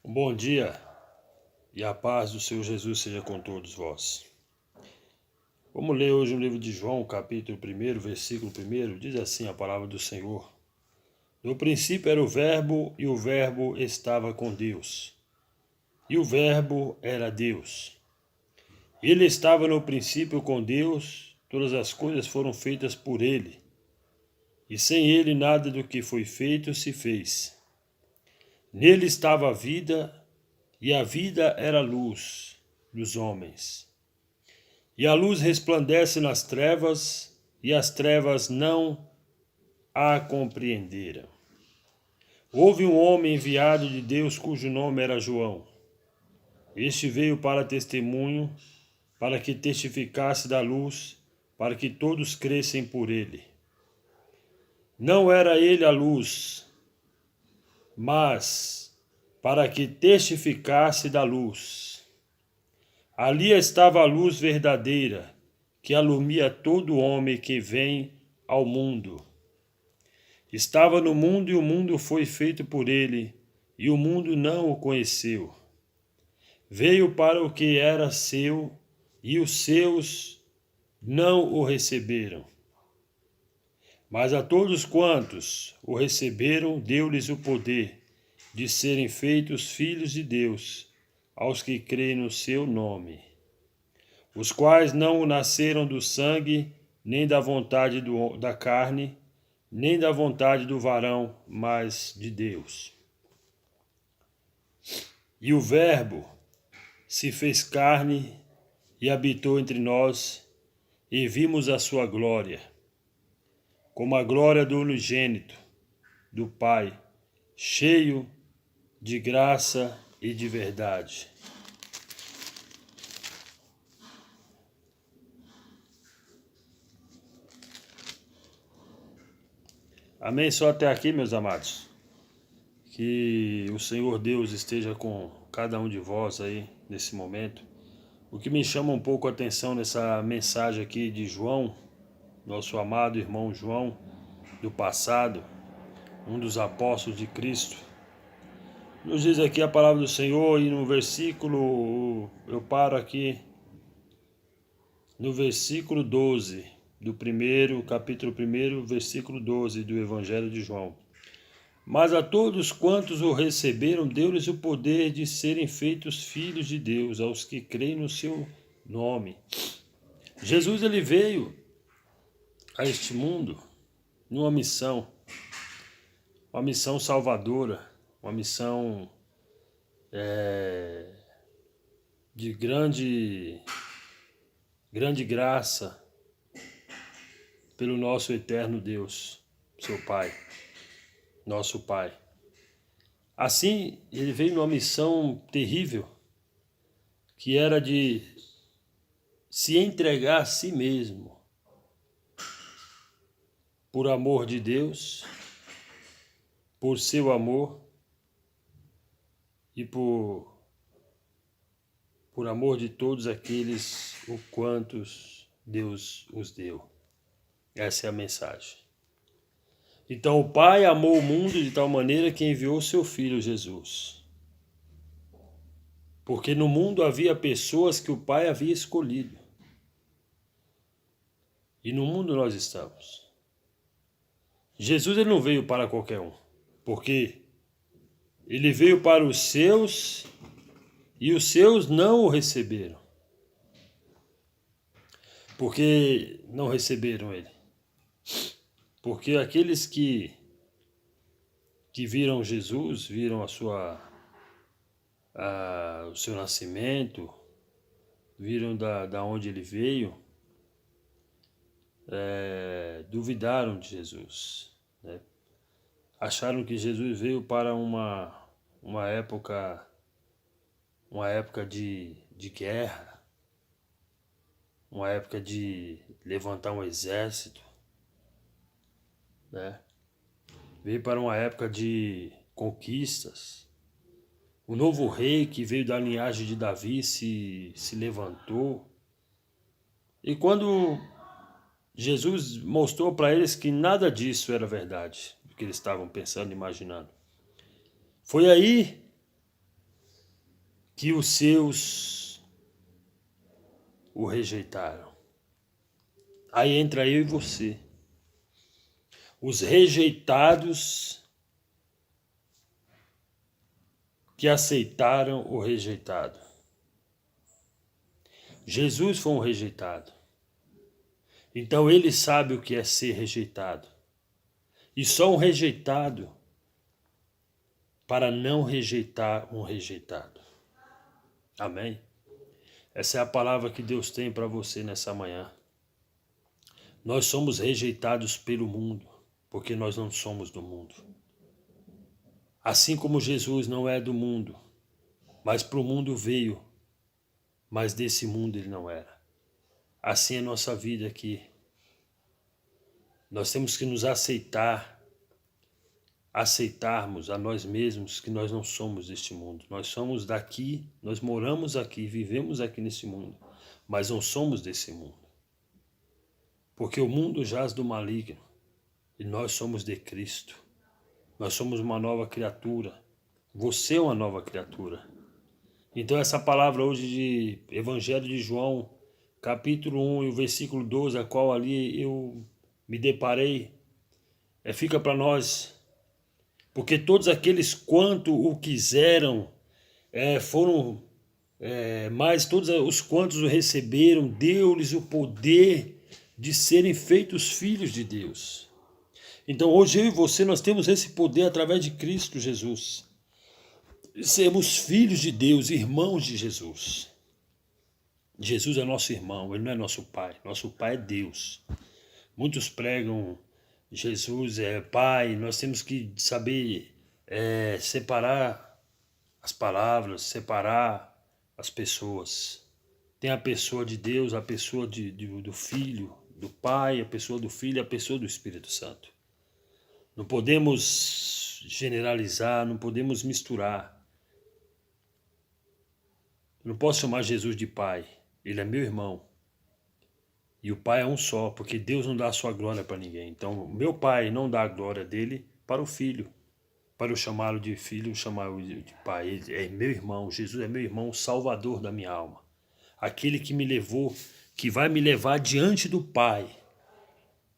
Bom dia e a paz do Senhor Jesus seja com todos vós. Vamos ler hoje o livro de João, capítulo 1, versículo 1, diz assim a palavra do Senhor. No princípio era o Verbo, e o Verbo estava com Deus, e o Verbo era Deus. Ele estava no princípio com Deus, todas as coisas foram feitas por ele, e sem ele nada do que foi feito se fez. Nele estava a vida, e a vida era a luz dos homens. E a luz resplandece nas trevas, e as trevas não a compreenderam. Houve um homem enviado de Deus cujo nome era João. Este veio para testemunho, para que testificasse da luz, para que todos crescem por ele. Não era ele a luz, mas para que testificasse da luz. Ali estava a luz verdadeira, que alumia todo homem que vem ao mundo. Estava no mundo e o mundo foi feito por ele, e o mundo não o conheceu. Veio para o que era seu, e os seus não o receberam. Mas a todos quantos o receberam, deu-lhes o poder de serem feitos filhos de Deus, aos que creem no seu nome, os quais não nasceram do sangue, nem da vontade da carne, nem da vontade do varão, mas de Deus. E o Verbo se fez carne e habitou entre nós, e vimos a sua glória, como a glória do unigênito do Pai, cheio de graça e de verdade. Amém? Só até aqui, meus amados. Que o Senhor Deus esteja com cada um de vós aí nesse momento. O que me chama um pouco a atenção nessa mensagem aqui de João, nosso amado irmão João do passado, um dos apóstolos de Cristo, nos diz aqui a palavra do Senhor, e no versículo, eu paro aqui no versículo 12 do capítulo 1, versículo 12 do Evangelho de João. Mas a todos quantos o receberam, deu-lhes o poder de serem feitos filhos de Deus, aos que creem no seu nome. Jesus, ele veio a este mundo numa missão, uma missão salvadora, uma missão de grande graça pelo nosso eterno Deus, seu Pai, nosso Pai. Assim, ele veio numa missão terrível, que era de se entregar a si mesmo, por amor de Deus, por seu amor e por amor de todos aqueles o quantos Deus os deu. Essa é a mensagem. Então o Pai amou o mundo de tal maneira que enviou seu Filho Jesus. Porque no mundo havia pessoas que o Pai havia escolhido. E no mundo nós estamos. Jesus, ele não veio para qualquer um, porque ele veio para os seus e os seus não o receberam. Porque não receberam ele. Porque aqueles que viram Jesus, viram o seu nascimento, viram da onde ele veio, duvidaram de Jesus, né? Acharam que Jesus veio para uma época de guerra, uma época de levantar um exército, né? Veio para uma época de conquistas. O novo rei que veio da linhagem de Davi se levantou. E quando Jesus mostrou para eles que nada disso era verdade, o que eles estavam pensando e imaginando, foi aí que os seus o rejeitaram. Aí entra eu e você. Os rejeitados que aceitaram o rejeitado. Jesus foi um rejeitado. Então ele sabe o que é ser rejeitado. E só um rejeitado para não rejeitar um rejeitado. Amém? Essa é a palavra que Deus tem para você nessa manhã. Nós somos rejeitados pelo mundo, porque nós não somos do mundo. Assim como Jesus não é do mundo, mas para o mundo veio, mas desse mundo ele não era. Assim é a nossa vida aqui. Nós temos que nos aceitarmos a nós mesmos que nós não somos deste mundo. Nós somos daqui, nós moramos aqui, vivemos aqui nesse mundo, mas não somos desse mundo. Porque o mundo jaz do maligno e nós somos de Cristo. Nós somos uma nova criatura. Você é uma nova criatura. Então essa palavra hoje de Evangelho de João, capítulo 1 e o versículo 12, a qual ali eu me deparei, fica para nós. Porque todos aqueles quanto o quiseram, mas todos os quantos o receberam, deu-lhes o poder de serem feitos filhos de Deus. Então hoje eu e você, nós temos esse poder através de Cristo Jesus. Sermos filhos de Deus, irmãos de Jesus. Jesus é nosso irmão, ele não é nosso pai. Nosso pai é Deus. Muitos pregam Jesus é pai, nós temos que saber separar as palavras, separar as pessoas. Tem a pessoa de Deus, a pessoa do Filho, do Pai, a pessoa do Filho e a pessoa do Espírito Santo. Não podemos generalizar, não podemos misturar. Eu não posso chamar Jesus de pai, ele é meu irmão. E o pai é um só, porque Deus não dá a sua glória para ninguém. Então, meu pai não dá a glória dele para o filho. Para eu chamá-lo de filho, chamá-lo de pai. Ele é meu irmão, Jesus é meu irmão, o salvador da minha alma. Aquele que me levou, que vai me levar diante do Pai,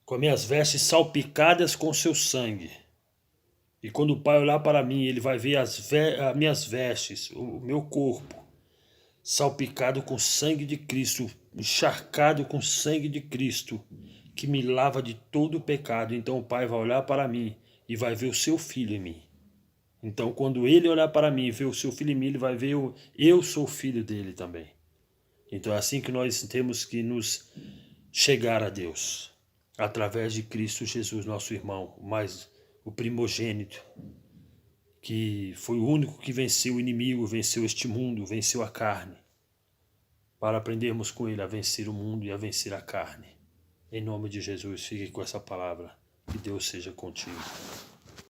com as minhas vestes salpicadas com seu sangue. E quando o Pai olhar para mim, ele vai ver as minhas vestes, o meu corpo, salpicado com sangue de Cristo, encharcado com sangue de Cristo, que me lava de todo o pecado. Então o Pai vai olhar para mim e vai ver o seu filho em mim. Então quando ele olhar para mim e ver o seu filho em mim, ele vai ver eu sou filho dele também. Então é assim que nós temos que nos chegar a Deus, através de Cristo Jesus, nosso irmão, mas o primogênito, que foi o único que venceu o inimigo, venceu este mundo, venceu a carne, para aprendermos com ele a vencer o mundo e a vencer a carne. Em nome de Jesus, fique com essa palavra. Que Deus seja contigo.